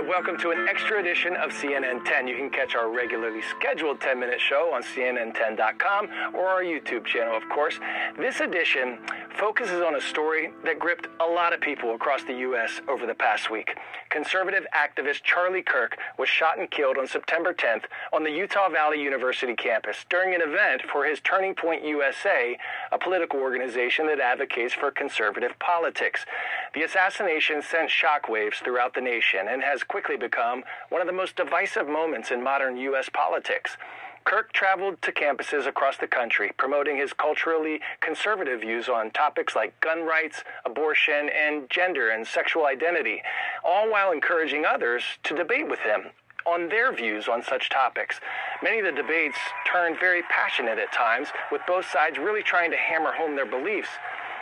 welcome to an extra edition of CNN 10. You can catch our regularly scheduled 10-minute show on CNN10.com or our YouTube channel, of course. This edition focuses on a story that gripped a lot of people across the U.S. over the past week. Conservative activist Charlie Kirk was shot and killed on September 10th on the Utah Valley University campus during an event for his Turning Point USA, a political organization that advocates for conservative politics. The assassination sent shockwaves throughout the nation and has quickly become one of the most divisive moments in modern U.S. politics. Kirk traveled to campuses across the country, promoting his culturally conservative views on topics like gun rights, abortion, and gender and sexual identity, all while encouraging others to debate with him on their views on such topics. Many of the debates turned very passionate at times, with both sides really trying to hammer home their beliefs.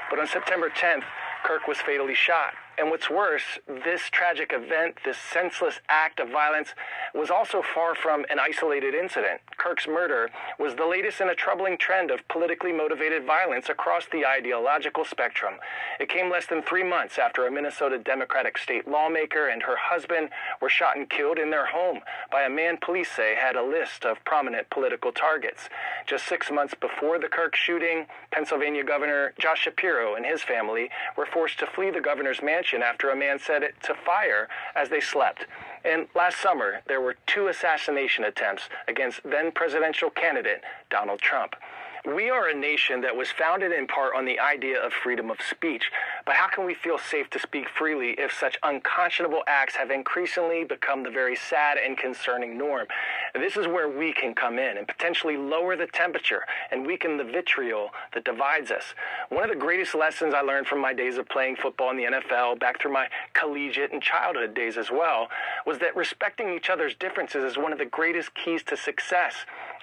But on September 10th, Kirk was fatally shot. And what's worse, this tragic event, this senseless act of violence, was also far from an isolated incident. Kirk's murder was the latest in a troubling trend of politically motivated violence across the ideological spectrum. It came less than 3 months after a Minnesota Democratic state lawmaker and her husband were shot and killed in their home by a man police say had a list of prominent political targets. Just 6 months before the Kirk shooting, Pennsylvania Governor Josh Shapiro and his family were forced to flee the governor's mansion after a man set it to fire as they slept. And last summer, there were 2 assassination attempts against then presidential candidate Donald Trump. We are a nation that was founded in part on the idea of freedom of speech. But how can we feel safe to speak freely if such unconscionable acts have increasingly become the very sad and concerning norm? And this is where we can come in and potentially lower the temperature and weaken the vitriol that divides us. One of the greatest lessons I learned from my days of playing football in the NFL, back through my collegiate and childhood days as well, was that respecting each other's differences is one of the greatest keys to success.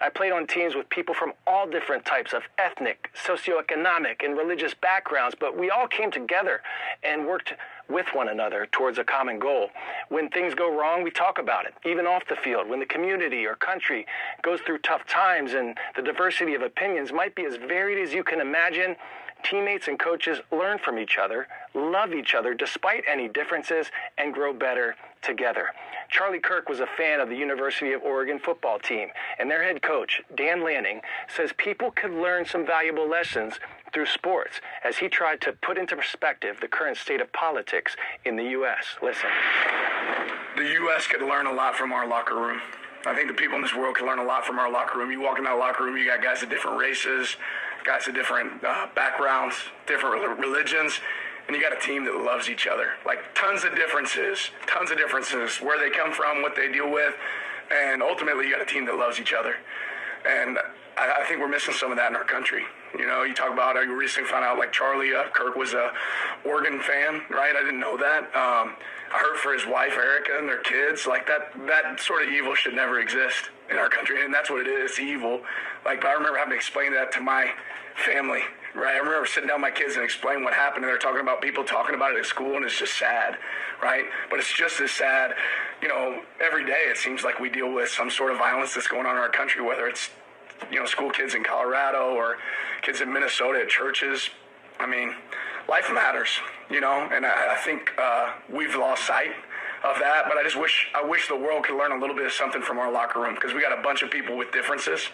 I played on teams with people from all different types of ethnic, socioeconomic, and religious backgrounds, but we all came together and worked with one another towards a common goal. When things go wrong, we talk about it, even off the field. When the community or country goes through tough times and the diversity of opinions might be as varied as you can imagine, teammates and coaches learn from each other, love each other despite any differences, and grow better together. Charlie Kirk was a fan of the University of Oregon football team, and their head coach, Dan Lanning, says people could learn some valuable lessons through sports as he tried to put into perspective the current state of politics in the U.S. Listen. The U.S. could learn a lot from our locker room. I think the people in this world can learn a lot from our locker room. You walk in that locker room, you got guys of different races, guys of different backgrounds, different religions, and you got a team that loves each other. Like tons of differences, where they come from, what they deal with, and ultimately you got a team that loves each other. And I think we're missing some of that in our country. You know, you talk about, I recently found out like Charlie Kirk was a Oregon fan, right? I didn't know that. I heard for his wife, Erica, and their kids, like that sort of evil should never exist in our country. And that's what it is, it's evil. Like, I remember having to explain that to my family, right? I remember sitting down with my kids and explaining what happened, and they're talking about people talking about it at school, and it's just sad, right? But it's just as sad, you know, every day it seems like we deal with some sort of violence that's going on in our country, whether it's, you know, school kids in Colorado or kids in Minnesota at churches. I mean, life matters, you know, and I think we've lost sight of that, but I wish the world could learn a little bit of something from our locker room, because we got a bunch of people with differences,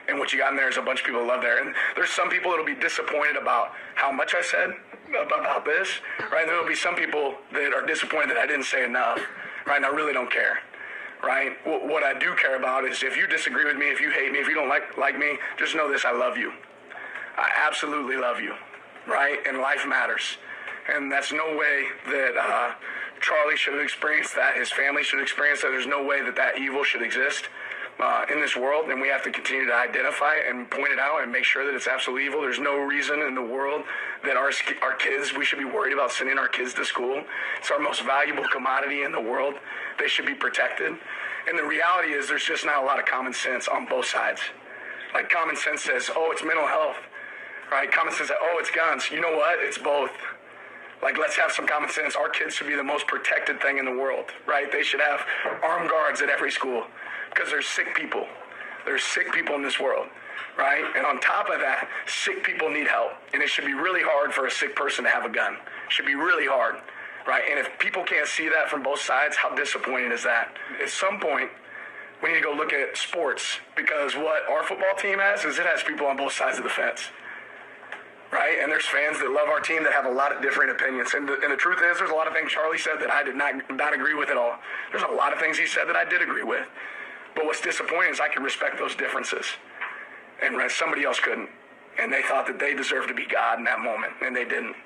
and what you got in there is a bunch of people that love there. And there's some people that'll be disappointed about how much I said about this, right? And there'll be some people that are disappointed that I didn't say enough, right? And I really don't care, right? What I do care about is if you disagree with me, if you hate me, if you don't like me, just know this: I love you. I absolutely love you, right? And life matters. And that's no way that Charlie should have experienced that, his family should experience that. There's no way that evil should exist in this world, and we have to continue to identify it and point it out and make sure that it's absolutely evil. There's no reason in the world that our kids, we should be worried about sending our kids to school. It's our most valuable commodity in the world. They should be protected. And the reality is there's just not a lot of common sense on both sides. Like, common sense says, oh, it's mental health, right? Common sense says, oh, it's guns. You know what? It's both. Like, let's have some common sense. Our kids should be the most protected thing in the world, right? They should have armed guards at every school, because there's sick people. There's sick people in this world, right? And on top of that, sick people need help. And it should be really hard for a sick person to have a gun. It should be really hard. right? And if people can't see that from both sides, how disappointing is that? At some point, we need to go look at sports, because what our football team has is it has people on both sides of the fence, right? And there's fans that love our team that have a lot of different opinions. And the truth is, there's a lot of things Charlie said that I did not agree with at all. There's a lot of things he said that I did agree with. But what's disappointing is I can respect those differences, and somebody else couldn't. And they thought that they deserved to be God in that moment, and they didn't.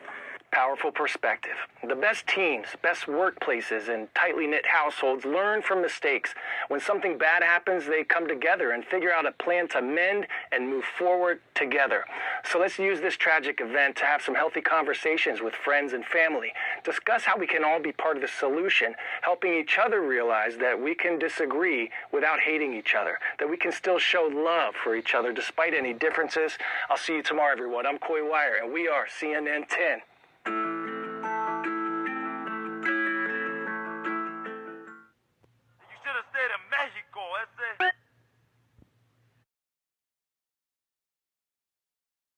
Powerful perspective. The best teams, best workplaces, and tightly knit households learn from mistakes. When something bad happens, they come together and figure out a plan to mend and move forward together. So let's use this tragic event to have some healthy conversations with friends and family. Discuss how we can all be part of the solution, helping each other realize that we can disagree without hating each other, that we can still show love for each other despite any differences. I'll see you tomorrow, everyone. I'm Coy Wire, and we are CNN 10.